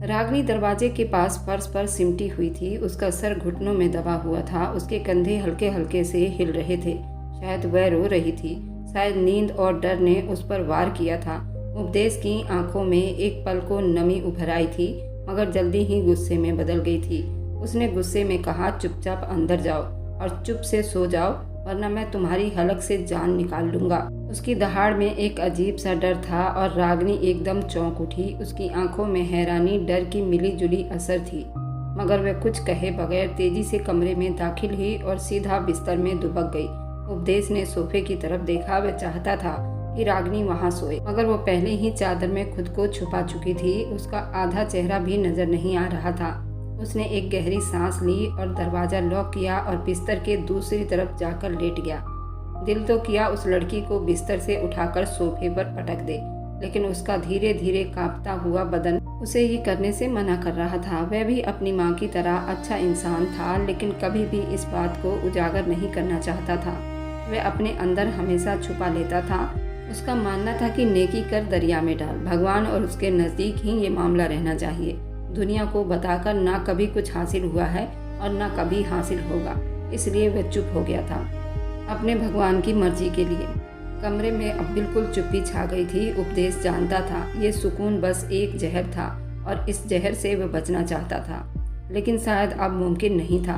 रागिनी दरवाजे के पास फर्श पर सिमटी हुई थी। उसका सर घुटनों में दबा हुआ था। उसके कंधे हल्के हल्के से हिल रहे थे। शायद वह रो रही थी। शायद नींद और डर ने उस पर वार किया था। उपदेश की आंखों में एक पल को नमी उभर आई थी, मगर जल्दी ही गुस्से में बदल गई थी। उसने गुस्से में कहा, चुपचाप अंदर जाओ और चुप से सो जाओ, वरना मैं तुम्हारी हलक से जान निकाल लूंगा। उसकी दहाड़ में एक अजीब सा डर था और रागिनी एकदम चौंक उठी। उसकी आंखों में हैरानी, डर की मिली जुली असर थी, मगर वह कुछ कहे बगैर तेजी से कमरे में दाखिल हुई और सीधा बिस्तर में दुबक गई। उपदेश ने सोफे की तरफ देखा। वह चाहता था कि रागिनी वहां सोए, मगर वो पहले ही चादर में खुद को छुपा चुकी थी। उसका आधा चेहरा भी नजर नहीं आ रहा था। उसने एक गहरी सांस ली और दरवाज़ा लॉक किया और बिस्तर के दूसरी तरफ जाकर लेट गया। दिल तो किया उस लड़की को बिस्तर से उठाकर सोफे पर पटक दे, लेकिन उसका धीरे धीरे कांपता हुआ बदन उसे ये करने से मना कर रहा था। वह भी अपनी माँ की तरह अच्छा इंसान था, लेकिन कभी भी इस बात को उजागर नहीं करना चाहता था। वह अपने अंदर हमेशा छुपा लेता था। उसका मानना था कि नेकी कर दरिया में डाल, भगवान और उसके नज़दीक ही ये मामला रहना चाहिए। दुनिया को बताकर ना कभी कुछ हासिल हुआ है और ना कभी हासिल होगा, इसलिए वह चुप हो गया था अपने भगवान की मर्जी के लिए। कमरे में अब बिल्कुल चुप्पी छा गई थी। उपदेश जानता था ये सुकून बस एक जहर था और इस जहर से वह बचना चाहता था, लेकिन शायद अब मुमकिन नहीं था,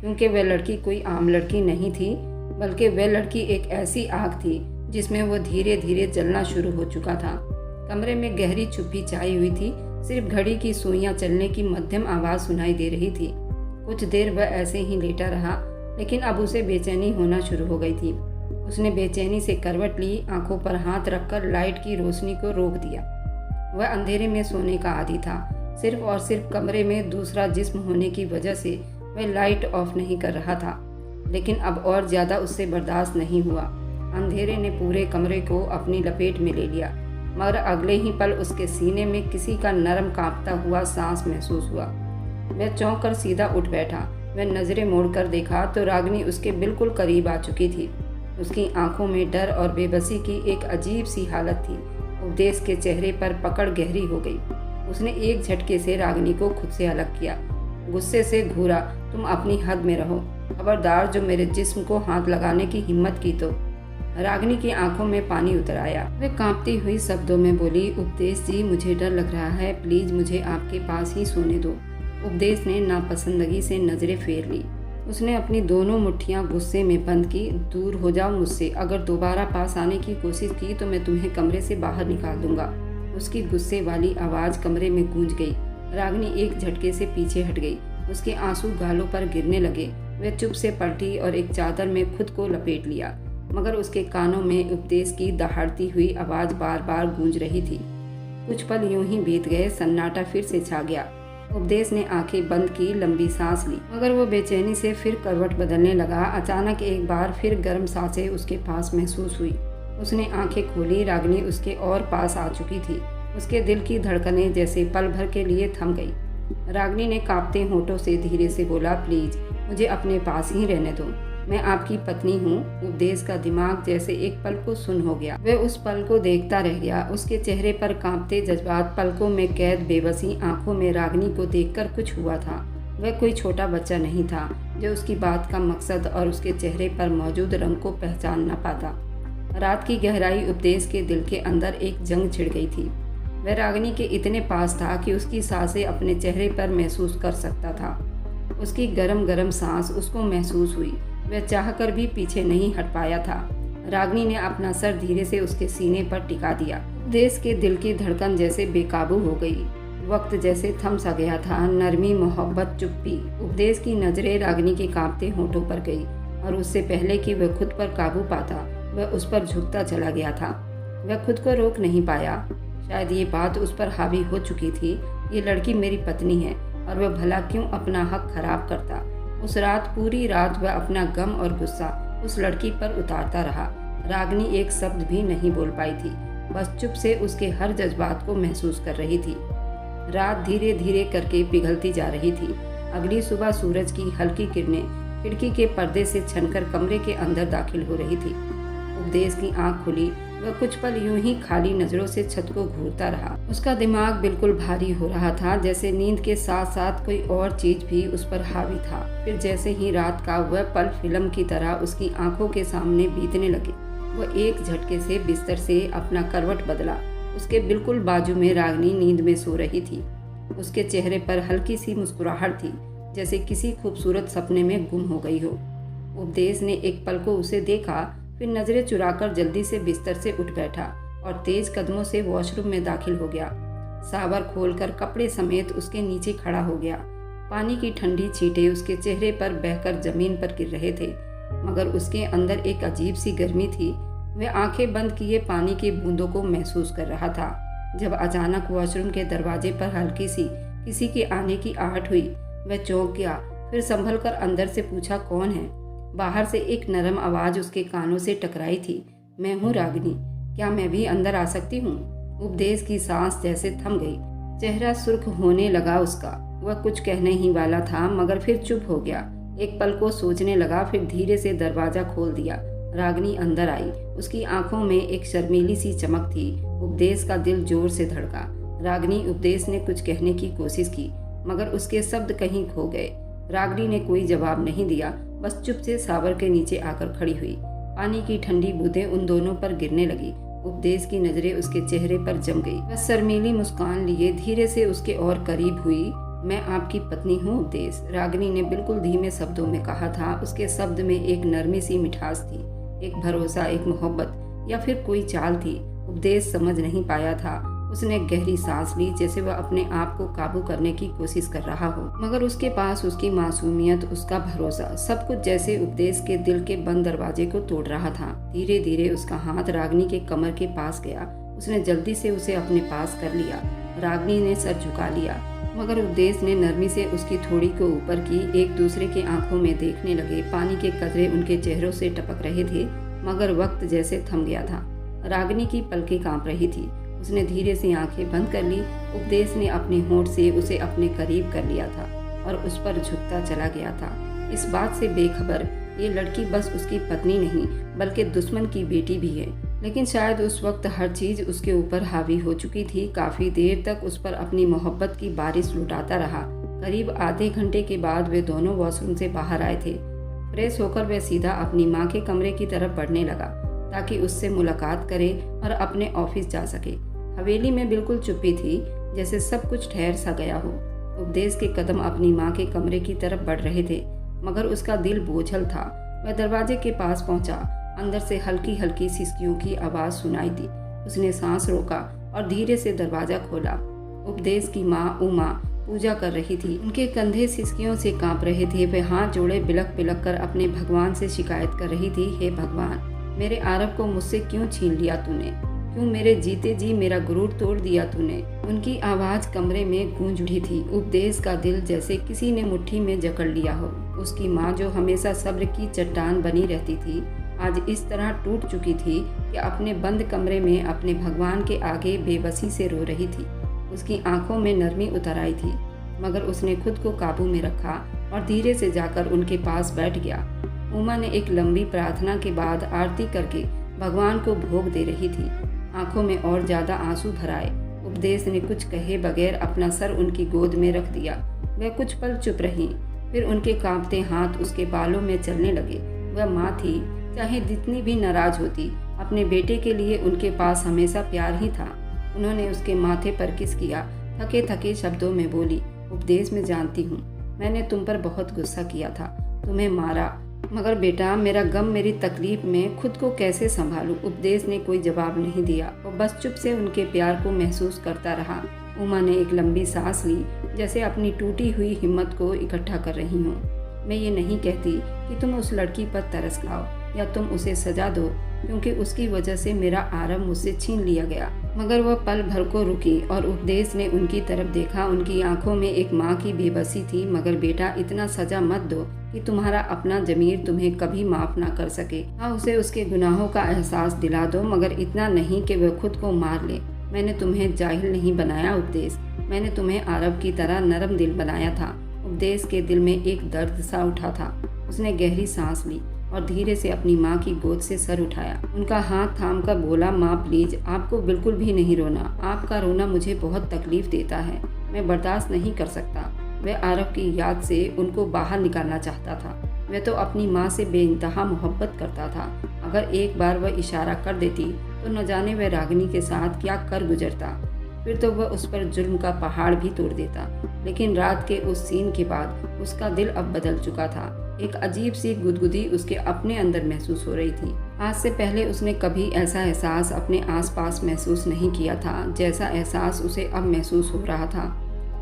क्योंकि वह लड़की कोई आम लड़की नहीं थी, बल्कि वह लड़की एक ऐसी आग थी जिसमें वह धीरे धीरे जलना शुरू हो चुका था। कमरे में गहरी चुप्पी छाई हुई थी। सिर्फ घड़ी की सुइयां चलने की मध्यम आवाज़ सुनाई दे रही थी। कुछ देर वह ऐसे ही लेटा रहा, लेकिन अब उसे बेचैनी होना शुरू हो गई थी। उसने बेचैनी से करवट ली, आंखों पर हाथ रखकर लाइट की रोशनी को रोक दिया। वह अंधेरे में सोने का आदी था। सिर्फ और सिर्फ कमरे में दूसरा जिस्म होने की वजह से वह लाइट ऑफ नहीं कर रहा था, लेकिन अब और ज़्यादा उससे बर्दाश्त नहीं हुआ। अंधेरे ने पूरे कमरे को अपनी लपेट में ले लिया, मगर अगले ही पल उसके सीने में किसी का नरम कांपता हुआ सांस महसूस हुआ। वह चौंक कर सीधा उठ बैठा। वह नज़रें मोड़कर देखा तो रागिनी उसके बिल्कुल करीब आ चुकी थी। उसकी आंखों में डर और बेबसी की एक अजीब सी हालत थी। उपदेश के चेहरे पर पकड़ गहरी हो गई। उसने एक झटके से रागिनी को खुद से अलग किया। गुस्से से घूरा, तुम अपनी हद में रहो, खबरदार जो मेरे जिस्म को हाथ लगाने की हिम्मत की तो। रागिनी की आंखों में पानी उतर आया। वह कांपती हुई शब्दों में बोली, उपदेश जी, मुझे डर लग रहा है, प्लीज मुझे आपके पास ही सोने दो। उपदेश ने नापसंदगी से नजरें फेर ली। उसने अपनी दोनों मुट्ठियां गुस्से में बंद की। दूर हो जाओ मुझसे, अगर दोबारा पास आने की कोशिश की तो मैं तुम्हें कमरे से बाहर निकाल दूंगा। उसकी गुस्से वाली आवाज़ कमरे में गूंज गई। रागिनी एक झटके से पीछे हट गई। उसके आंसू गालों पर गिरने लगे। वह चुप से पलटी और एक चादर में खुद को लपेट लिया, मगर उसके कानों में उपदेश की दहाड़ती हुई आवाज़ बार बार गूंज रही थी। कुछ पल यूं ही बीत गए। सन्नाटा फिर से छा गया। उपदेश ने आंखें बंद की, लंबी सांस ली, मगर वो बेचैनी से फिर करवट बदलने लगा। अचानक एक बार फिर गर्म सांसें उसके पास महसूस हुई। उसने आंखें खोली। रागिनी उसके और पास आ चुकी थी। उसके दिल की धड़कनें जैसे पल भर के लिए थम गई। रागिनी ने कांपते होंठों से धीरे से बोला, प्लीज मुझे अपने पास ही रहने दो, मैं आपकी पत्नी हूँ। उपदेश का दिमाग जैसे एक पल को सुन्न हो गया। वह उस पल को देखता रह गया। उसके चेहरे पर कांपते जज्बात, पलकों में कैद बेबसी, आंखों में रागिनी को देखकर कुछ हुआ था। वह कोई छोटा बच्चा नहीं था जो उसकी बात का मकसद और उसके चेहरे पर मौजूद रंग को पहचान न पाता। रात की गहराई उपदेश के दिल के अंदर एक जंग छिड़ गई थी। वह रागिनी के इतने पास था कि उसकी सांसें अपने चेहरे पर महसूस कर सकता था। उसकी गरम गरम सांस उसको महसूस हुई। वह चाहकर भी पीछे नहीं हट पाया था। रागिनी ने अपना सर धीरे से उसके सीने पर टिका दिया। देश के दिल की धड़कन जैसे बेकाबू हो गई। वक्त जैसे थम सा गया था। नरमी, मोहब्बत, चुप्पी। उपदेश की नजरें रागिनी के कांपते होंठों पर गई और उससे पहले कि वह खुद पर काबू पाता, वह उस पर झुकता चला गया था। वह खुद को रोक नहीं पाया। शायद ये बात उस पर हावी हो चुकी थी। ये लड़की मेरी पत्नी है और वह भला क्यों अपना हक खराब करता। उस रात, पूरी रात वह अपना गम और गुस्सा उस लड़की पर उतारता रहा। रागिनी एक शब्द भी नहीं बोल पाई थी, बस चुप से उसके हर जज्बात को महसूस कर रही थी। रात धीरे धीरे करके पिघलती जा रही थी। अगली सुबह सूरज की हल्की किरणें खिड़की के पर्दे से छनकर कमरे के अंदर दाखिल हो रही थी। उपदेश की आंख खुली। वह कुछ पल यूं ही खाली नजरों से छत को घूरता रहा। उसका दिमाग बिल्कुल भारी हो रहा था, जैसे नींद के साथ साथ कोई और चीज भी उस पर हावी था। फिर जैसे ही रात का वह पल फिल्म की तरह उसकी आंखों के सामने बीतने लगे, वह एक झटके से बिस्तर से अपना करवट बदला। उसके बिल्कुल बाजू में रागिनी नींद में सो रही थी। उसके चेहरे पर हल्की सी मुस्कुराहट थी, जैसे किसी खूबसूरत सपने में गुम हो गई हो। उपदेश ने एक पल को उसे देखा, फिर नजरें चुराकर जल्दी से बिस्तर से उठ बैठा और तेज कदमों से वॉशरूम में दाखिल हो गया। सावर खोलकर कपड़े समेत उसके नीचे खड़ा हो गया। पानी की ठंडी छींटे उसके चेहरे पर बहकर जमीन पर गिर रहे थे, मगर उसके अंदर एक अजीब सी गर्मी थी। वह आंखें बंद किए पानी की बूंदों को महसूस कर रहा था, जब अचानक वॉशरूम के दरवाजे पर हल्की सी किसी के आने की आहट हुई। वह चौंक गया, फिर संभल कर अंदर से पूछा, कौन है? बाहर से एक नरम आवाज उसके कानों से टकराई थी, मैं हूँ रागिनी, क्या मैं भी अंदर आ सकती हूँ? उपदेश की सांस जैसे थम गई, चेहरा सुर्ख होने लगा उसका। वह कुछ कहने ही वाला था, मगर फिर चुप हो गया। एक पल को सोचने लगा, फिर धीरे से दरवाजा खोल दिया। रागिनी अंदर आई, उसकी आंखों में एक शर्मीली सी चमक थी। उपदेश का दिल जोर से धड़का। रागिनी, उपदेश ने कुछ कहने की कोशिश की, मगर उसके शब्द कहीं खो गए। रागिनी ने कोई जवाब नहीं दिया, बस चुप से सावर के नीचे आकर खड़ी हुई। पानी की ठंडी बूंदें उन दोनों पर गिरने लगी। उपदेश की नजरें उसके चेहरे पर जम गई। वह शर्मीली मुस्कान लिए धीरे से उसके और करीब हुई। मैं आपकी पत्नी हूँ उपदेश, रागिनी ने बिल्कुल धीमे शब्दों में कहा था। उसके शब्द में एक नरमी सी मिठास थी, एक भरोसा, एक मोहब्बत, या फिर कोई चाल थी। उपदेश समझ नहीं पाया था। उसने गहरी सांस ली, जैसे वह अपने आप को काबू करने की कोशिश कर रहा हो, मगर उसके पास उसकी मासूमियत, उसका भरोसा, सब कुछ जैसे उपदेश के दिल के बंद दरवाजे को तोड़ रहा था। धीरे धीरे उसका हाथ रागिनी के कमर के पास गया। उसने जल्दी से उसे अपने पास कर लिया। रागिनी ने सर झुका लिया, मगर उपदेश ने नरमी से उसकी थोड़ी को ऊपर की। एक दूसरे के आंखों में देखने लगे। पानी के कतरे उनके चेहरों से टपक रहे थे, मगर वक्त जैसे थम गया था। रागिनी की पलकें कांप रही थी। उसने धीरे से आंखें बंद कर ली। उपदेश ने अपने होंठ से उसे अपने करीब कर लिया था और उस पर झुकता चला गया था, इस बात से बेखबर ये लड़की बस उसकी पत्नी नहीं बल्कि दुश्मन की बेटी भी है। लेकिन शायद उस वक्त हर चीज उसके ऊपर हावी हो चुकी थी। काफी देर तक उस पर अपनी मोहब्बत की बारिश लुटाता रहा। करीब आधे घंटे के बाद वे दोनों वॉशरूम से बाहर आए थे। फ्रेश होकर वह सीधा अपनी माँ के कमरे की तरफ बढ़ने लगा, ताकि उससे मुलाकात करे और अपने ऑफिस जा सके। हवेली में बिल्कुल चुप्पी थी, जैसे सब कुछ ठहर सा गया हो। उपदेश के कदम अपनी माँ के कमरे की तरफ बढ़ रहे थे, मगर उसका दिल बोझल था। वह दरवाजे के पास पहुंचा। अंदर से हल्की हल्की सिसकियों की आवाज़ सुनाई दी। उसने सांस रोका और धीरे से दरवाज़ा खोला। उपदेश की माँ उमा पूजा कर रही थी। उनके कंधे सिसकियों से कांप रहे थे। वे हाथ जोड़े बिलक बिलक कर अपने भगवान से शिकायत कर रही थी, हे भगवान, मेरे आरव को मुझसे क्यों छीन लिया तूने? क्यों मेरे जीते जी मेरा गुरूर तोड़ दिया तूने? उनकी आवाज कमरे में गूंज उठी थी। उपदेश का दिल जैसे किसी ने मुट्ठी में जकड़ लिया हो। उसकी माँ, जो हमेशा सब्र की चट्टान बनी रहती थी, आज इस तरह टूट चुकी थी कि अपने बंद कमरे में अपने भगवान के आगे बेबसी से रो रही थी। उसकी आंखों में नरमी उतर आई थी, मगर उसने खुद को काबू में रखा और धीरे से जाकर उनके पास बैठ गया। उमा ने एक लंबी प्रार्थना के बाद आरती करके भगवान को भोग दे रही थी। आंखों में और ज्यादा आंसू भर आए। उपदेश ने कुछ कहे बगैर अपना सर उनकी गोद में रख दिया। वह कुछ पल चुप रही, फिर उनके कांपते हाथ उसके बालों में चलने लगे। वह माँ थी, चाहे जितनी भी नाराज होती, अपने बेटे के लिए उनके पास हमेशा प्यार ही था। उन्होंने उसके माथे पर किस किया, थके थके शब्दों में बोली, उपदेश, मैं जानती हूँ मैंने तुम पर बहुत गुस्सा किया था, तुम्हें मारा, मगर बेटा मेरा गम, मेरी तकलीफ में खुद को कैसे संभालूं? उपदेश ने कोई जवाब नहीं दिया। वो बस चुप से उनके प्यार को महसूस करता रहा। उमा ने एक लंबी सांस ली, जैसे अपनी टूटी हुई हिम्मत को इकट्ठा कर रही हूँ। मैं ये नहीं कहती कि तुम उस लड़की पर तरस खाओ या तुम उसे सजा दो, क्योंकि उसकी वजह से मेरा आरव मुझसे छीन लिया गया। मगर वह पल भर को रुकी और उपदेश ने उनकी तरफ देखा। उनकी आंखों में एक माँ की बेबसी थी। मगर बेटा, इतना सजा मत दो कि तुम्हारा अपना जमीर तुम्हें कभी माफ ना कर सके। हाँ, उसे उसके गुनाहों का एहसास दिला दो, मगर इतना नहीं कि वह खुद को मार ले। मैंने तुम्हें जाहिल नहीं बनाया उपदेश, मैंने तुम्हें आरव की तरह नरम दिल बनाया था। उपदेश के दिल में एक दर्द सा उठा था। उसने गहरी सांस ली, और धीरे से अपनी माँ की गोद से सर उठाया। उनका हाथ थाम कर बोला, माँ प्लीज, आपको बिल्कुल भी नहीं रोना। आपका रोना मुझे बहुत तकलीफ देता है, मैं बर्दाश्त नहीं कर सकता। वह आरव की याद से उनको बाहर निकालना चाहता था। वह तो अपनी माँ से बेइंतहा मोहब्बत करता था। अगर एक बार वह इशारा कर देती तो न जाने वह रागिनी के साथ क्या कर गुजरता। फिर तो वह उस पर जुल्म का पहाड़ भी तोड़ देता। लेकिन रात के उस सीन के बाद उसका दिल अब बदल चुका था। एक अजीब सी गुदगुदी उसके अपने अंदर महसूस हो रही थी। आज से पहले उसने कभी ऐसा एहसास अपने आसपास महसूस नहीं किया था जैसा एहसास उसे अब महसूस हो रहा था।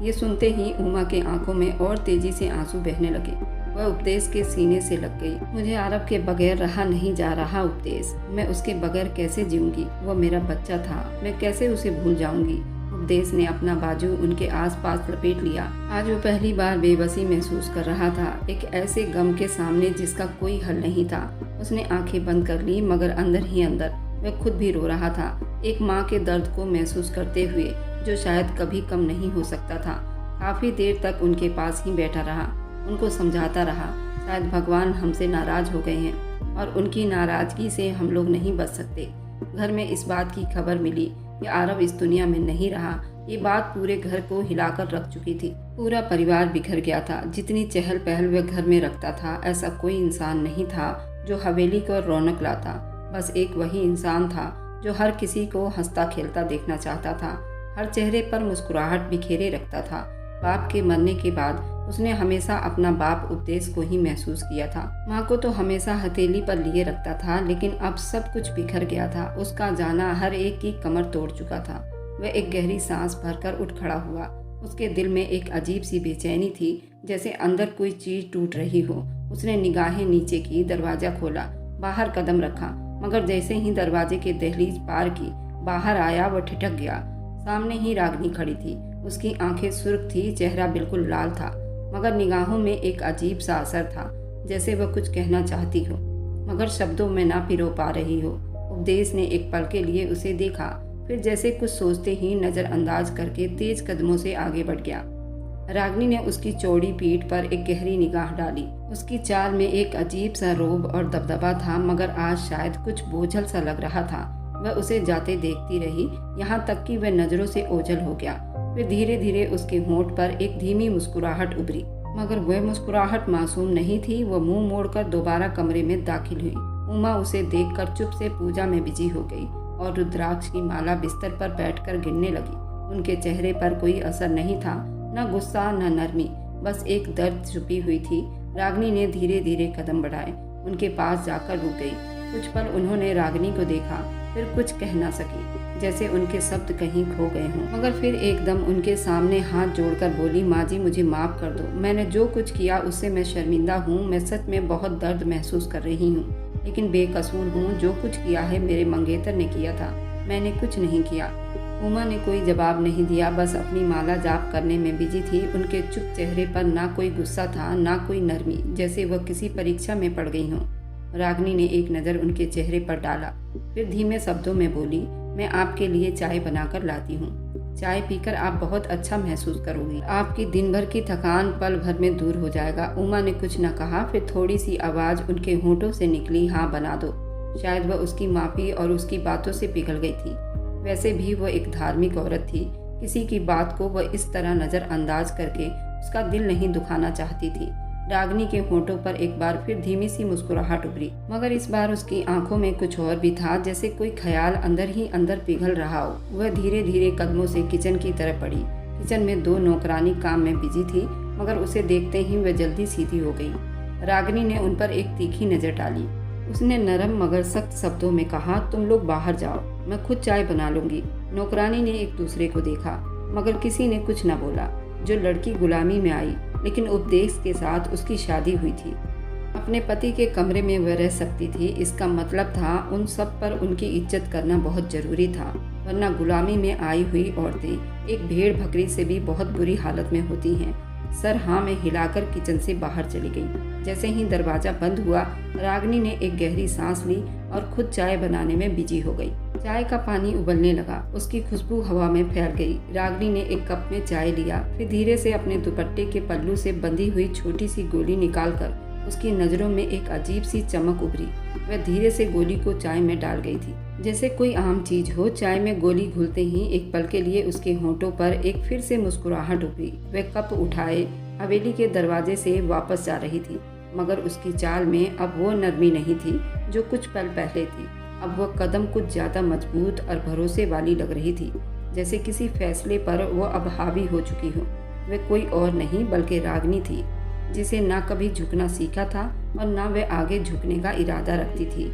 ये सुनते ही उमा के आंखों में और तेजी से आंसू बहने लगे। वह उपदेश के सीने से लग गई। मुझे आरव के बगैर रहा नहीं जा रहा उपदेश, मैं उसके बगैर कैसे जीऊंगी? वो मेरा बच्चा था, मैं कैसे उसे भूल जाऊंगी? उपदेश ने अपना बाजू उनके आसपास लपेट लिया। आज वो पहली बार बेबसी महसूस कर रहा था, एक ऐसे गम के सामने जिसका कोई हल नहीं था। उसने आंखें बंद कर ली, मगर अंदर ही अंदर वह खुद भी रो रहा था, एक माँ के दर्द को महसूस करते हुए जो शायद कभी कम नहीं हो सकता था। काफी देर तक उनके पास ही बैठा रहा, उनको समझाता रहा, शायद भगवान हमसे नाराज हो गए हैं और उनकी नाराजगी से हम लोग नहीं बच सकते। घर में इस बात की खबर मिली कि आरव इस दुनिया में नहीं रहा। ये बात पूरे घर को हिलाकर रख चुकी थी। पूरा परिवार बिखर गया था। जितनी चहल पहल वह घर में रखता था, ऐसा कोई इंसान नहीं था जो हवेली को रौनक लाता। बस एक वही इंसान था जो हर किसी को हंसता खेलता देखना चाहता था, हर चेहरे पर मुस्कुराहट बिखेरे रखता था। बाप के मरने के बाद उसने हमेशा अपना बाप उपदेश को ही महसूस किया था। माँ को तो हमेशा हथेली पर लिए रखता था, लेकिन अब सब कुछ बिखर गया था। उसका जाना हर एक की कमर तोड़ चुका था। वह एक गहरी सांस भरकर उठ खड़ा हुआ। उसके दिल में एक अजीब सी बेचैनी थी, जैसे अंदर कोई चीज टूट रही हो। उसने निगाहें नीचे की, दरवाजा खोला, बाहर कदम रखा, मगर जैसे ही दरवाजे के दहलीज पार की, बाहर आया वह ठिठक गया। सामने ही रागिनी खड़ी थी। उसकी आंखें सुर्ख थी, चेहरा बिल्कुल लाल था, मगर निगाहों में एक अजीब सा असर था, जैसे वह कुछ कहना चाहती हो मगर शब्दों में ना पिरो पा रही हो। उपदेश ने एक पल के लिए उसे देखा, फिर जैसे कुछ सोचते ही नज़रअंदाज करके तेज कदमों से आगे बढ़ गया। रागिनी ने उसकी चौड़ी पीठ पर एक गहरी निगाह डाली। उसकी चाल में एक अजीब सा रोब और दबदबा था, मगर आज शायद कुछ बोझल सा लग रहा था। वह उसे जाते देखती रही, यहाँ तक कि वह नजरों से ओझल हो गया। फिर धीरे धीरे उसके होंठ पर एक धीमी मुस्कुराहट उभरी, मगर वह मुस्कुराहट मासूम नहीं थी। वह मुंह मोड़कर दोबारा कमरे में दाखिल हुई। उमा उसे देखकर चुप से पूजा में बिजी हो गई और रुद्राक्ष की माला बिस्तर पर बैठकर गिनने लगी। उनके चेहरे पर कोई असर नहीं था, न गुस्सा न नरमी, बस एक दर्द छुपी हुई थी। रागिनी ने धीरे धीरे कदम बढ़ाए, उनके पास जाकर रुक गई। कुछ पल उन्होंने रागिनी को देखा, फिर कुछ कह ना सकी, जैसे उनके शब्द कहीं खो गए हों। मगर फिर एकदम उनके सामने हाथ जोड़कर बोली, माँ जी मुझे माफ़ कर दो। मैंने जो कुछ किया उससे मैं शर्मिंदा हूँ। मैं सच में बहुत दर्द महसूस कर रही हूँ, लेकिन बेकसूर हूँ। जो कुछ किया है मेरे मंगेतर ने किया था, मैंने कुछ नहीं किया। उमा ने कोई जवाब नहीं दिया, बस अपनी माला जाप करने में बिजी थी। उनके चुप चेहरे पर ना कोई गुस्सा था, ना कोई नरमी, जैसे वह किसी परीक्षा में पड़ गई हों। रागिनी ने एक नज़र उनके चेहरे पर डाला, फिर धीमे शब्दों में बोली, मैं आपके लिए चाय बनाकर लाती हूँ। चाय पीकर आप बहुत अच्छा महसूस करोगी। आपकी दिन भर की थकान पल भर में दूर हो जाएगा। उमा ने कुछ न कहा, फिर थोड़ी सी आवाज़ उनके होंठों से निकली, हाँ बना दो। शायद वह उसकी माफ़ी और उसकी बातों से पिघल गई थी। वैसे भी वह एक धार्मिक औरत थी। किसी की बात को वह इस तरह नज़रअंदाज करके उसका दिल नहीं दुखाना चाहती थी। रागिनी के होंठों पर एक बार फिर धीमी सी मुस्कुराहट उभरी, मगर इस बार उसकी आंखों में कुछ और भी था, जैसे कोई ख्याल अंदर ही अंदर पिघल रहा हो। वह धीरे धीरे कदमों से किचन की तरफ बढ़ी। किचन में दो नौकरानी काम में बिजी थी, मगर उसे देखते ही वह जल्दी सीधी हो गई। रागिनी ने उन पर एक तीखी नज़र डाली। उसने नरम मगर सख्त शब्दों में कहा, तुम लोग बाहर जाओ, मैं खुद चाय बना लूंगी। नौकरानी ने एक दूसरे को देखा, मगर किसी ने कुछ न बोला। जो लड़की गुलामी में आई, लेकिन उपदेश के साथ उसकी शादी हुई थी। अपने पति के कमरे में वह रह सकती थी, इसका मतलब था उन सब पर उनकी इज्जत करना बहुत जरूरी था, वरना गुलामी में आई हुई औरतें एक भेड़ बकरी से भी बहुत बुरी हालत में होती हैं। सर हाँ में हिलाकर किचन से बाहर चली गई। जैसे ही दरवाजा बंद हुआ, रागिनी ने एक गहरी सांस ली और खुद चाय बनाने में बिजी हो गई। चाय का पानी उबलने लगा, उसकी खुशबू हवा में फैल गई। रागिनी ने एक कप में चाय लिया, फिर धीरे से अपने दुपट्टे के पल्लू से बंधी हुई छोटी सी गोली निकालकर उसकी नज़रों में एक अजीब सी चमक उभरी। वह धीरे से गोली को चाय में डाल गई थी, जैसे कोई आम चीज हो। चाय में गोली घुलते ही एक पल के लिए उसके होंठों पर एक फिर से मुस्कुराहट उभरी। वह कप उठाए हवेली के दरवाजे से वापस जा रही थी, मगर उसकी चाल में अब वो नरमी नहीं थी जो कुछ पल पहले थी। अब वह कदम कुछ ज्यादा मजबूत और भरोसे वाली लग रही थी, जैसे किसी फैसले पर वो अब हावी हो चुकी हो। वह कोई और नहीं बल्कि रागिनी थी, जिसे ना कभी झुकना सीखा था और ना वह आगे झुकने का इरादा रखती थी।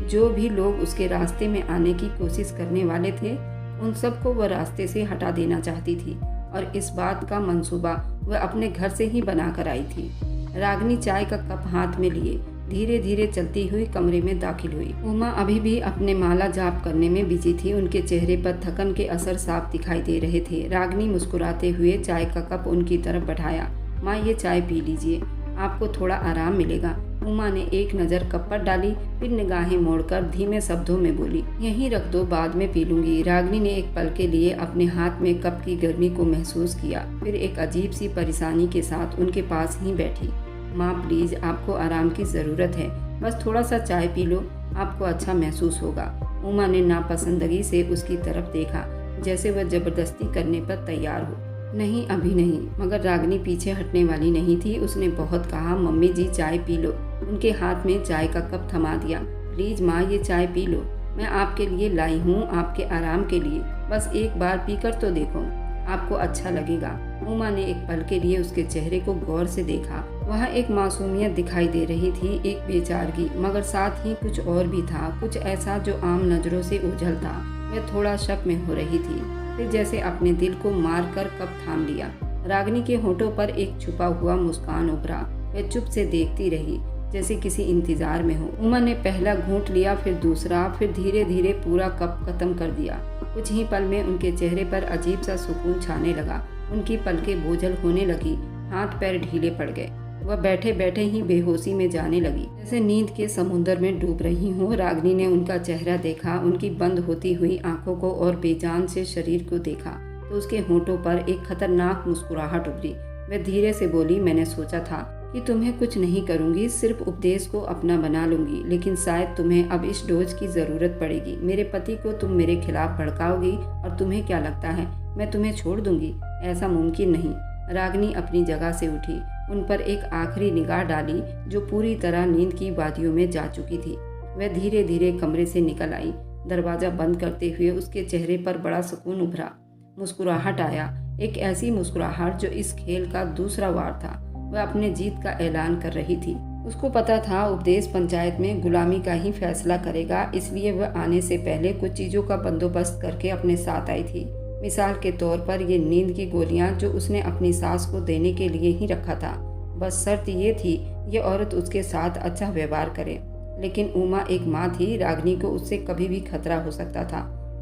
जो भी लोग उसके रास्ते में आने की कोशिश करने वाले थे, उन सबको वह रास्ते से हटा देना चाहती थी, और इस बात का मंसूबा वह अपने घर से ही बना कर आई थी। रागिनी चाय का कप हाथ में लिए धीरे धीरे चलती हुई कमरे में दाखिल हुई। उमा अभी भी अपने माला जाप करने में बिजी थी। उनके चेहरे पर थकन के असर साफ दिखाई दे रहे थे। रागिनी मुस्कुराते हुए चाय का कप उनकी तरफ बढ़ाया। माँ, ये चाय पी लीजिए, आपको थोड़ा आराम मिलेगा। उमा ने एक नज़र कप पर डाली, फिर निगाहें मोड़कर धीमे शब्दों में बोली, यहीं रख दो, बाद में पी लूंगी। रागिनी ने एक पल के लिए अपने हाथ में कप की गर्मी को महसूस किया, फिर एक अजीब सी परेशानी के साथ उनके पास ही बैठी। माँ प्लीज, आपको आराम की ज़रूरत है, बस थोड़ा सा चाय पी लो, आपको अच्छा महसूस होगा। उमा ने नापसंदगी से उसकी तरफ देखा, जैसे वह जबरदस्ती करने पर तैयार हो। नहीं, अभी नहीं। मगर रागिनी पीछे हटने वाली नहीं थी। उसने बहुत कहा, मम्मी जी चाय पी लो। उनके हाथ में चाय का कप थमा दिया। प्लीज माँ, ये चाय पी लो, मैं आपके लिए लाई हूँ, आपके आराम के लिए। बस एक बार पीकर तो देखो, आपको अच्छा लगेगा। उमा ने एक पल के लिए उसके चेहरे को गौर से देखा। वहाँ एक मासूमियत दिखाई दे रही थी, एक बेचारगी, मगर साथ ही कुछ और भी था, कुछ ऐसा जो आम नजरों से ओझल था। वह थोड़ा शक में हो रही थी, फिर जैसे अपने दिल को मार कर कप थाम लिया। रागिनी के होठों पर एक छुपा हुआ मुस्कान उभरा। वह चुप से देखती रही, जैसे किसी इंतजार में हो। उमा ने पहला घूंट लिया, फिर दूसरा, फिर धीरे धीरे पूरा कप खत्म कर दिया। कुछ ही पल में उनके चेहरे पर अजीब सा सुकून छाने लगा। उनकी पलकें बोझल होने लगी, हाथ पैर ढीले पड़ गए। वह बैठे बैठे ही बेहोशी में जाने लगी, जैसे नींद के समुद्र में डूब रही हो। रागिनी ने उनका चेहरा देखा, उनकी बंद होती हुई आंखों को और बेजान से शरीर को देखा, तो उसके होंठों पर एक खतरनाक मुस्कुराहट उभरी। वह धीरे से बोली, मैंने सोचा था कि तुम्हें कुछ नहीं करूंगी, सिर्फ उपदेश को अपना बना लूंगी, लेकिन शायद तुम्हें अब इस डोज की जरूरत पड़ेगी। मेरे पति को तुम मेरे खिलाफ भड़काओगी, और तुम्हें क्या लगता है मैं तुम्हें छोड़ दूंगी? ऐसा मुमकिन नहीं। रागिनी अपनी जगह से उठी, उन पर एक आखिरी निगाह डाली जो पूरी तरह नींद की वादियों में जा चुकी थी। वह धीरे धीरे कमरे से निकल आई। दरवाजा बंद करते हुए उसके चेहरे पर बड़ा सुकून उभरा। मुस्कुराहट आया, एक ऐसी मुस्कुराहट जो इस खेल का दूसरा वार था। वह अपने जीत का ऐलान कर रही थी। उसको पता था उपदेश पंचायत में गुलामी का ही फैसला करेगा, इसलिए वह आने से पहले कुछ चीज़ों का बंदोबस्त करके अपने साथ आई थी। मिसाल के तौर पर ये नींद की गोलियां जो उसने अपनी सास को देने के लिए ही रखा था। बस शर्त ये थी, ये औरत उसके साथ अच्छा व्यवहार करे। लेकिन उमा एक माँ थी, रागिनी को उससे कभी भी खतरा हो सकता था।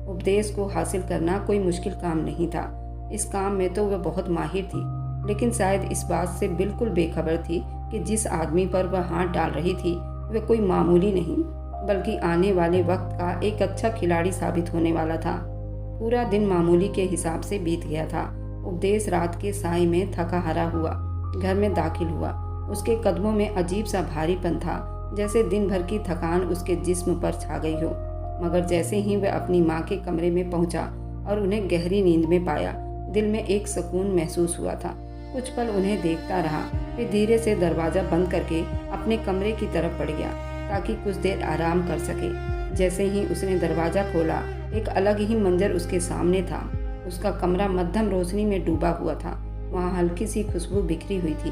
उपदेश को हासिल करना कोई मुश्किल काम नहीं था। इस काम में तो वह बहुत माहिर थी, लेकिन शायद इस बात से बिल्कुल बेखबर थी कि जिस आदमी पर वह हाथ डाल रही थी वह कोई मामूली नहीं, बल्कि आने वाले वक्त का एक अच्छा खिलाड़ी साबित होने वाला था। पूरा दिन मामूली के हिसाब से बीत गया था। उपदेश रात के साय में थका हारा हुआ घर में दाखिल हुआ। उसके कदमों में अजीब सा भारीपन था, जैसे दिन भर की थकान उसके जिस्म पर छा गई हो। मगर जैसे ही वह अपनी माँ के कमरे में पहुंचा और उन्हें गहरी नींद में पाया, दिल में एक सुकून महसूस हुआ था। कुछ पल उन्हें देखता रहा, फिर धीरे से दरवाज़ा बंद करके अपने कमरे की तरफ बढ़ गया ताकि कुछ देर आराम कर सके। जैसे ही उसने दरवाज़ा खोला, एक अलग ही मंजर उसके सामने था। उसका कमरा मध्यम रोशनी में डूबा हुआ था। वहाँ हल्की सी खुशबू बिखरी हुई थी।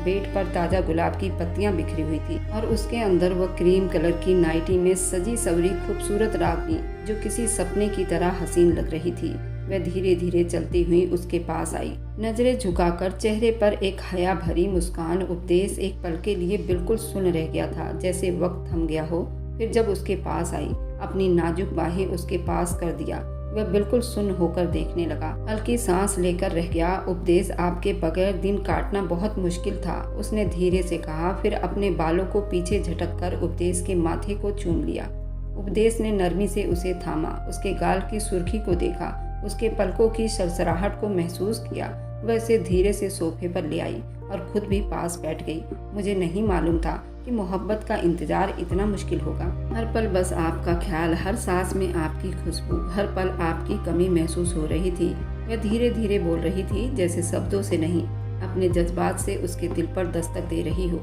बेड पर ताज़ा गुलाब की पत्तियां बिखरी हुई थी, और उसके अंदर वह क्रीम कलर की नाइटी में सजी सवरी खूबसूरत रागिनी जो किसी सपने की तरह हसीन लग रही थी। वह धीरे धीरे चलती हुई उसके पास आई, नजरें झुकाकर, चेहरे पर एक हया भरी मुस्कान। उपदेश एक पल के लिए बिल्कुल सुन्न रह गया था, जैसे वक्त थम गया हो। फिर जब उसके पास आई, अपनी नाजुक बाहें उसके पास कर दिया, वह बिल्कुल सुन्न होकर देखने लगा। हल्की सांस लेकर रह गया। उपदेश, आपके बगैर दिन काटना बहुत मुश्किल था, उसने धीरे से कहा, फिर अपने बालों को पीछे झटक कर उपदेश के माथे को चूम लिया। उपदेश ने नरमी से उसे थामा, उसके गाल की सुर्खी को देखा, उसके पलकों की सरसराहट को महसूस किया। वह उसे धीरे से सोफे पर ले आई और खुद भी पास बैठ गई। मुझे नहीं मालूम था कि मोहब्बत का इंतजार इतना मुश्किल होगा। हर पल बस आपका ख्याल, हर सांस में आपकी खुशबू, हर पल आपकी कमी महसूस हो रही थी। वह धीरे धीरे बोल रही थी, जैसे शब्दों से नहीं, अपने जज्बात से उसके दिल पर दस्तक दे रही हो।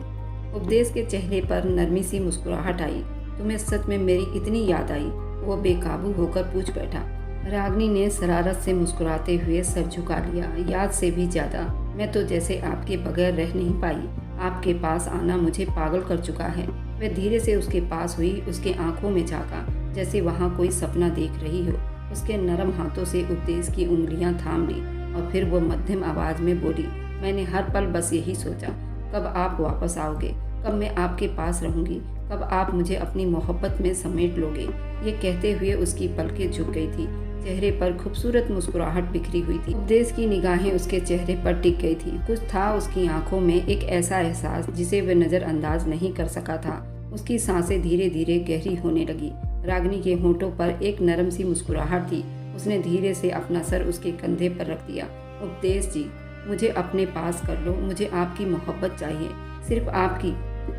उपदेश के चेहरे पर नरमी सी मुस्कुराहट आई। तुम्हें सच में मेरी इतनी याद आई? वो बेकाबू होकर पूछ बैठा। रागिनी ने शरारत से मुस्कुराते हुए सर झुका लिया। याद से भी ज्यादा। मैं तो जैसे आपके बगैर रह नहीं पाई। आपके पास आना मुझे पागल कर चुका है। वह धीरे से उसके पास हुई, उसके आंखों में झांका, जैसे वहाँ कोई सपना देख रही हो। उसके नरम हाथों से उपदेश की उंगलियां थाम ली और फिर वो मध्यम आवाज में बोली, मैंने हर पल बस यही सोचा, कब आप वापस आओगे, कब मैं आपके पास रहूंगी, कब आप मुझे अपनी मोहब्बत में समेट लोगे। ये कहते हुए उसकी पलकें झुक गई थी। चेहरे पर खूबसूरत मुस्कुराहट बिखरी हुई थी। उपदेश की निगाहें उसके चेहरे पर टिक गई थी। कुछ था उसकी आंखों में, एक ऐसा एहसास जिसे वह नजरअंदाज नहीं कर सका था। उसकी सांसें धीरे धीरे गहरी होने लगी। रागिनी के होंठों पर एक नरम सी मुस्कुराहट थी। उसने धीरे से अपना सर उसके कंधे पर रख दिया। उपदेश जी, मुझे अपने पास कर लो, मुझे आपकी मोहब्बत चाहिए, सिर्फ आपकी।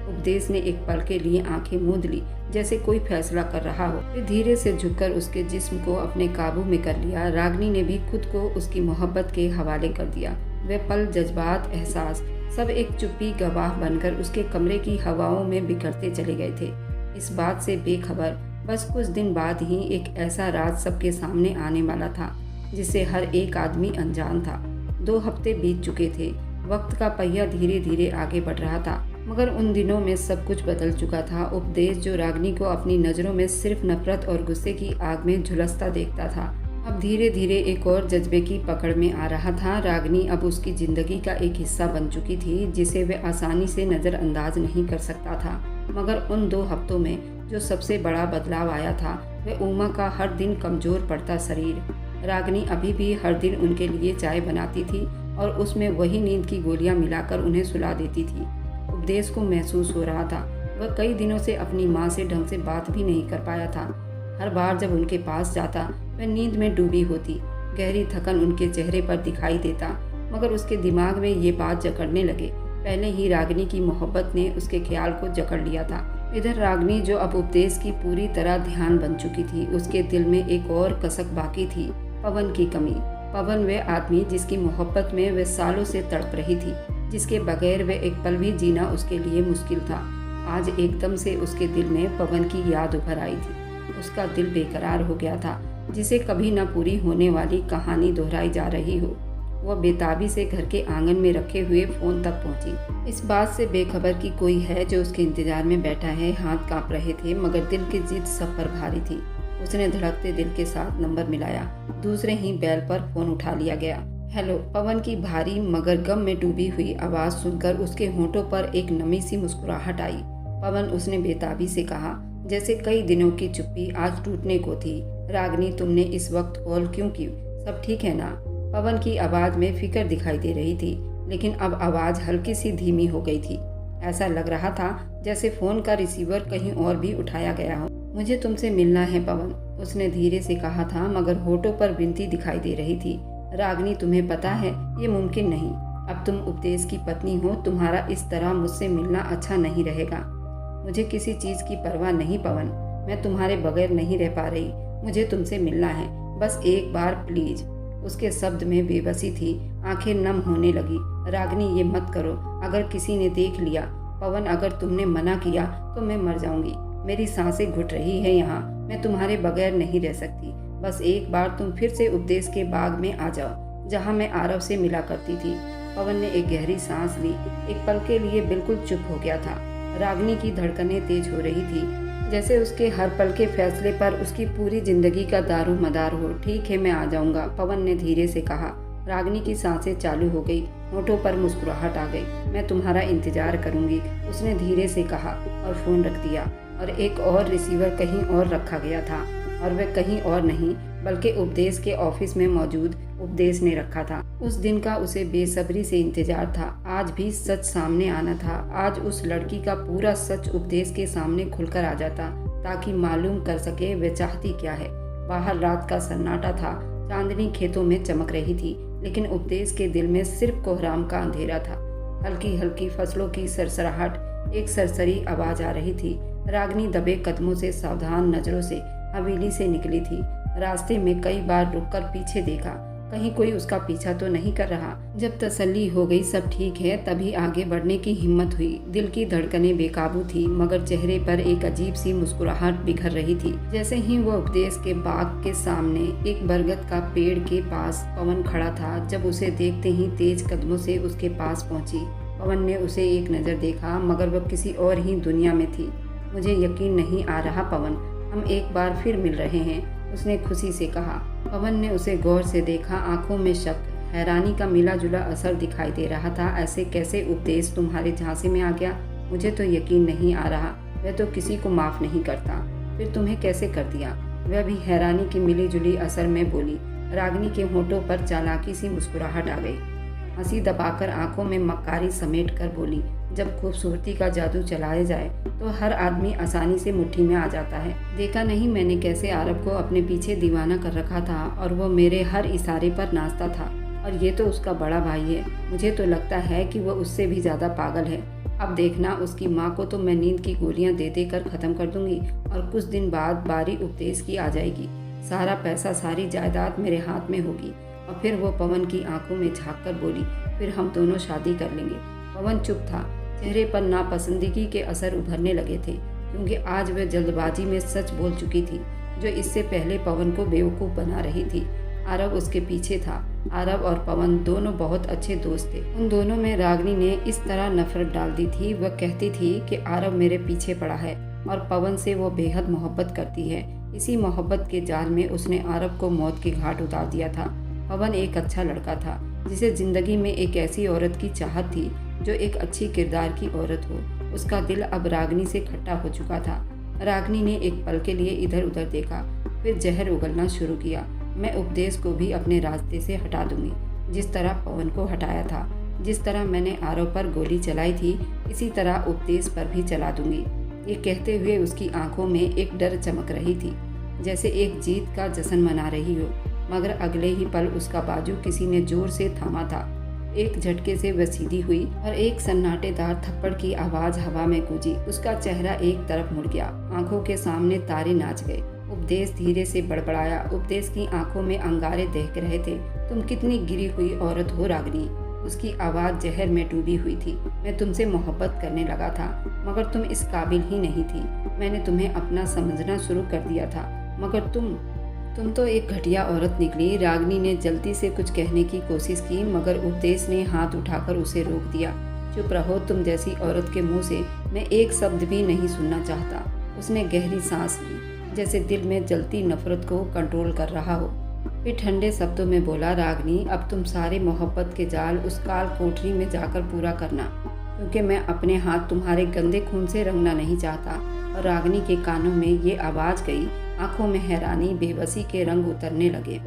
उपदेश ने एक पल के लिए आंखें मूंद ली, जैसे कोई फैसला कर रहा हो। फिर धीरे से झुककर उसके जिस्म को अपने काबू में कर लिया। रागिनी ने भी खुद को उसकी मोहब्बत के हवाले कर दिया। वे पल, जज्बात, एहसास सब एक चुप्पी गवाह बनकर उसके कमरे की हवाओं में बिखरते चले गए थे। इस बात से बेखबर, बस कुछ दिन बाद ही एक ऐसा राज सबके सामने आने वाला था जिससे हर एक आदमी अनजान था। 2 हफ्ते बीत चुके थे। वक्त का पहिया धीरे धीरे आगे बढ़ रहा था, मगर उन दिनों में सब कुछ बदल चुका था। उपदेश, जो रागिनी को अपनी नज़रों में सिर्फ नफरत और गुस्से की आग में झुलसता देखता था, अब धीरे धीरे एक और जज्बे की पकड़ में आ रहा था। रागिनी अब उसकी जिंदगी का एक हिस्सा बन चुकी थी, जिसे वह आसानी से नज़रअंदाज नहीं कर सकता था। मगर उन 2 हफ्तों में जो सबसे बड़ा बदलाव आया था, वह उमा का हर दिन कमज़ोर पड़ता शरीर। रागिनी अभी भी हर दिन उनके लिए चाय बनाती थी और उसमें वही नींद की गोलियां मिलाकर उन्हें सुला देती थी। उपदेश को महसूस हो रहा था, वह कई दिनों से अपनी माँ से ढंग से बात भी नहीं कर पाया था। हर बार जब उनके पास जाता, वह नींद में डूबी होती। गहरी थकन उनके चेहरे पर दिखाई देता, मगर उसके दिमाग में ये बात जकड़ने लगे। पहले ही रागिनी की मोहब्बत ने उसके ख्याल को जकड़ लिया था। इधर रागिनी, जो अब उपदेश की पूरी तरह ध्यान बन चुकी थी, उसके दिल में एक और कसक बाकी थी, पवन की कमी। पवन वह आदमी जिसकी मोहब्बत में वह सालों से तड़प रही थी, जिसके बगैर वह एक पल भी जीना उसके लिए मुश्किल था। आज एकदम से उसके दिल में पवन की याद उभर आई थी। उसका दिल बेकरार हो गया था, जिसे कभी न पूरी होने वाली कहानी दोहराई जा रही हो। वह बेताबी से घर के आंगन में रखे हुए फोन तक पहुंची। इस बात से बेखबर कि कोई है जो उसके इंतजार में बैठा है। हाथ कांप रहे थे, मगर दिल की जिद सब पर भारी थी। उसने धड़कते दिल के साथ नंबर मिलाया। दूसरे ही बैल पर फोन उठा लिया गया। हेलो। पवन की भारी मगर गम में डूबी हुई आवाज सुनकर उसके होंठों पर एक नमी सी मुस्कुराहट आई। पवन, उसने बेताबी से कहा, जैसे कई दिनों की चुप्पी आज टूटने को थी। रागिनी, तुमने इस वक्त कॉल क्यों की? सब ठीक है ना? पवन की आवाज में फिक्र दिखाई दे रही थी, लेकिन अब आवाज हल्की सी धीमी हो गई थी। ऐसा लग रहा था जैसे फोन का रिसीवर कहीं और भी उठाया गया हो। मुझे तुमसे मिलना है पवन, उसने धीरे से कहा था, मगर होठों पर विनती दिखाई दे रही थी। रागिनी, तुम्हें पता है ये मुमकिन नहीं। अब तुम उपदेश की पत्नी हो, तुम्हारा इस तरह मुझसे मिलना अच्छा नहीं रहेगा। मुझे किसी चीज़ की परवाह नहीं पवन, मैं तुम्हारे बगैर नहीं रह पा रही। मुझे तुमसे मिलना है, बस एक बार प्लीज। उसके शब्द में बेबसी थी, आंखें नम होने लगी। रागिनी, ये मत करो, अगर किसी ने देख लिया। पवन, अगर तुमने मना किया तो मैं मर जाऊंगी। मेरी सांसें घुट रही है यहाँ, मैं तुम्हारे बगैर नहीं रह सकती। बस एक बार तुम फिर से उपदेश के बाग में आ जाओ, जहाँ मैं आरव से मिला करती थी। पवन ने एक गहरी सांस ली। एक पल के लिए बिल्कुल चुप हो गया था। रागिनी की धड़कनें तेज हो रही थी, जैसे उसके हर पल के फैसले पर उसकी पूरी जिंदगी का दारो मदार हो। ठीक है, मैं आ जाऊंगा, पवन ने धीरे से कहा। रागिनी की सांसें चालू हो गई, होठों पर मुस्कुराहट आ गई। मैं तुम्हारा इंतजार करूंगी, उसने धीरे से कहा और फोन रख दिया। और एक और रिसीवर कहीं और रखा गया था, और वह कहीं और नहीं बल्कि उपदेश के ऑफिस में मौजूद उपदेश ने रखा था। उस दिन का उसे बेसब्री से इंतजार था। आज भी सच सामने आना था। आज उस लड़की का पूरा सच उपदेश के सामने खुलकर आ जाता, ताकि मालूम कर सके वह चाहती क्या है। बाहर रात का सन्नाटा था, चांदनी खेतों में चमक रही थी, लेकिन उपदेश के दिल में सिर्फ कोहराम का अंधेरा था। हल्की हल्की फसलों की सरसराहट, एक सरसरी आवाज आ रही थी। रागनी दबे कदमों से सावधान नजरों से हवेली से निकली थी। रास्ते में कई बार रुककर पीछे देखा, कहीं कोई उसका पीछा तो नहीं कर रहा। जब तसल्ली हो गई सब ठीक है, तभी आगे बढ़ने की हिम्मत हुई। दिल की धड़कनें बेकाबू थी, मगर चेहरे पर एक अजीब सी मुस्कुराहट बिखर रही थी। जैसे ही वो उपदेश के बाग के सामने एक बरगद का पेड़ के पास पवन खड़ा था, जब उसे देखते ही तेज कदमों से उसके पास पहुंची। पवन ने उसे एक नज़र देखा, मगर वह किसी और ही दुनिया में थी। मुझे यकीन नहीं आ रहा पवन, हम एक बार फिर मिल रहे हैं, उसने खुशी से कहा। पवन ने उसे गौर से देखा, आंखों में शक, हैरानी का मिला जुला असर दिखाई दे रहा था। ऐसे कैसे उपदेश तुम्हारे झांसे में आ गया? मुझे तो यकीन नहीं आ रहा। वह तो किसी को माफ़ नहीं करता, फिर तुम्हें कैसे कर दिया? वह भी हैरानी की मिली जुली असर में बोली। रागिनी के होठों पर चालाकी सी मुस्कुराहट आ गई। हंसी दबाकर आंखों में मक्कारी समेट कर बोली, जब खूबसूरती का जादू चलाया जाए तो हर आदमी आसानी से मुट्ठी में आ जाता है। देखा नहीं मैंने कैसे आरब को अपने पीछे दीवाना कर रखा था, और वो मेरे हर इशारे पर नाचता था। और ये तो उसका बड़ा भाई है, मुझे तो लगता है कि वह उससे भी ज़्यादा पागल है। अब देखना, उसकी माँ को तो मैं नींद की गोलियाँ दे देकर ख़त्म कर दूंगी, और कुछ दिन बाद बारी उपदेश की आ जाएगी। सारा पैसा, सारी जायदाद मेरे हाथ में होगी। और फिर वो पवन की आंखों में झाँक कर बोली, फिर हम दोनों शादी कर लेंगे। पवन चुप था, चेहरे पर नापसंदगी के असर उभरने लगे थे, क्योंकि आज वह जल्दबाजी में सच बोल चुकी थी, जो इससे पहले पवन को बेवकूफ़ बना रही थी। आरव उसके पीछे था। आरव और पवन दोनों बहुत अच्छे दोस्त थे। उन दोनों में रागिनी ने इस तरह नफरत डाल दी थी। वह कहती थी कि आरव मेरे पीछे पड़ा है और पवन से वो बेहद मोहब्बत करती है। इसी मोहब्बत के जाल में उसने आरव को मौत के घाट उतार दिया था। पवन एक अच्छा लड़का था, जिसे जिंदगी में एक ऐसी औरत की चाहत थी जो एक अच्छी किरदार की औरत हो। उसका दिल अब रागिनी से खट्टा हो चुका था। रागिनी ने एक पल के लिए इधर उधर देखा, फिर जहर उगलना शुरू किया। मैं उपदेश को भी अपने रास्ते से हटा दूंगी, जिस तरह पवन को हटाया था। जिस तरह मैंने आरव पर गोली चलाई थी, इसी तरह उपदेश पर भी चला दूंगी। ये कहते हुए उसकी आंखों में एक डर चमक रही थी, जैसे एक जीत का जश्न मना रही हो। मगर अगले ही पल उसका बाजू किसी ने जोर से थामा था। एक झटके से वह सीधी हुई और एक सन्नाटेदार थप्पड़ की आवाज हवा में गूंजी। उसका चेहरा एक तरफ मुड़ गया, आंखों के सामने तारे नाच गए। उपदेश धीरे से बड़बड़ाया। उपदेश की आंखों में अंगारे दहक रहे थे। तुम कितनी गिरी हुई औरत हो रागिनी। उसकी आवाज जहर में डूबी हुई थी। मैं तुमसे मोहब्बत करने लगा था, मगर तुम इस काबिल ही नहीं थी। मैंने तुम्हें अपना समझना शुरू कर दिया था, मगर तुम तो एक घटिया औरत निकली। रागिनी ने जल्दी से कुछ कहने की कोशिश की, मगर उपदेश ने हाथ उठाकर उसे रोक दिया। चुप रहो, तुम जैसी औरत के मुंह से मैं एक शब्द भी नहीं सुनना चाहता। उसने गहरी सांस ली, जैसे दिल में जलती नफरत को कंट्रोल कर रहा हो। फिर ठंडे शब्दों में बोला, रागिनी अब तुम सारे मोहब्बत के जाल उस काल कोठरी में जाकर पूरा करना, क्योंकि मैं अपने हाथ तुम्हारे गंदे खून से रंगना नहीं चाहता। और रागिनी के कानों में ये आवाज़ गई। आंखों में हैरानी, बेबसी के रंग उतरने लगे।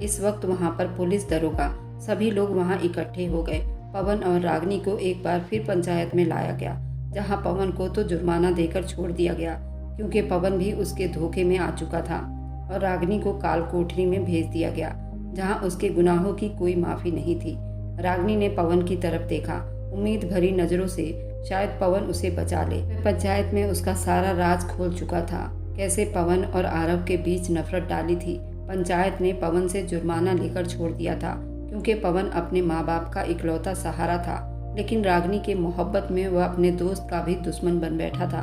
इस वक्त वहाँ पर पुलिस, दरोगा, सभी लोग वहाँ इकट्ठे हो गए। पवन और रागिनी को एक बार फिर पंचायत में लाया गया, जहाँ पवन को तो जुर्माना देकर छोड़ दिया गया, क्योंकि पवन भी उसके धोखे में आ चुका था। और रागिनी को काल कोठरी में भेज दिया गया, जहाँ उसके गुनाहों की कोई माफ़ी नहीं थी। रागिनी ने पवन की तरफ देखा, उम्मीद भरी नज़रों से, शायद पवन उसे बचा ले। पंचायत में उसका सारा राज खोल चुका था, कैसे पवन और आरव के बीच नफरत डाली थी। पंचायत ने पवन से जुर्माना लेकर छोड़ दिया था, क्योंकि पवन अपने माँ बाप का इकलौता सहारा था। लेकिन रागिनी के मोहब्बत में वह अपने दोस्त का भी दुश्मन बन बैठा था।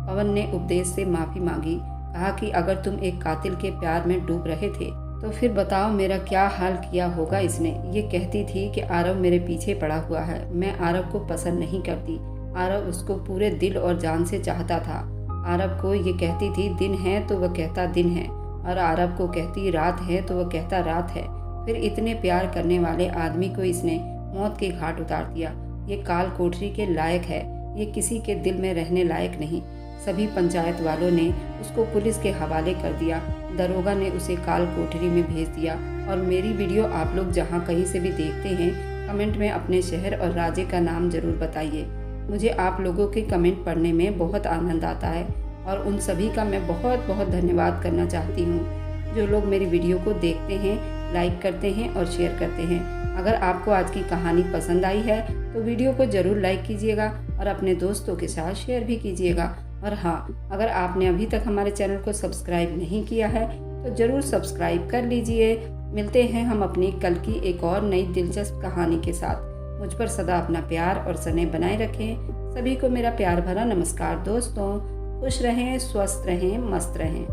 पवन ने उपदेश से माफ़ी मांगी, कहा कि अगर तुम एक कातिल के प्यार में डूब रहे थे तो फिर बताओ मेरा क्या हाल किया होगा इसने। ये कहती थी कि आरव मेरे पीछे पड़ा हुआ है, मैं आरव को पसंद नहीं करती। आरव उसको पूरे दिल और जान से चाहता था। आरव को ये कहती थी दिन है तो वह कहता दिन है, और आरव को कहती रात है तो वह कहता रात है। फिर इतने प्यार करने वाले आदमी को इसने मौत के घाट उतार दिया। ये काल कोठरी के लायक है, ये किसी के दिल में रहने लायक नहीं। सभी पंचायत वालों ने उसको पुलिस के हवाले कर दिया। दरोगा ने उसे काल कोठरी में भेज दिया। और मेरी वीडियो आप लोग जहाँ कहीं से भी देखते हैं, कमेंट में अपने शहर और राज्य का नाम ज़रूर बताइए। मुझे आप लोगों के कमेंट पढ़ने में बहुत आनंद आता है, और उन सभी का मैं बहुत बहुत धन्यवाद करना चाहती हूँ, जो लोग मेरी वीडियो को देखते हैं, लाइक करते हैं और शेयर करते हैं। अगर आपको आज की कहानी पसंद आई है तो वीडियो को ज़रूर लाइक कीजिएगा और अपने दोस्तों के साथ शेयर भी कीजिएगा। और हाँ, अगर आपने अभी तक हमारे चैनल को सब्सक्राइब नहीं किया है तो ज़रूर सब्सक्राइब कर लीजिए। मिलते हैं हम अपनी कल की एक और नई दिलचस्प कहानी के साथ। मुझ पर सदा अपना प्यार और स्नेह बनाए रखें। सभी को मेरा प्यार भरा नमस्कार दोस्तों। खुश रहें, स्वस्थ रहें, मस्त रहें।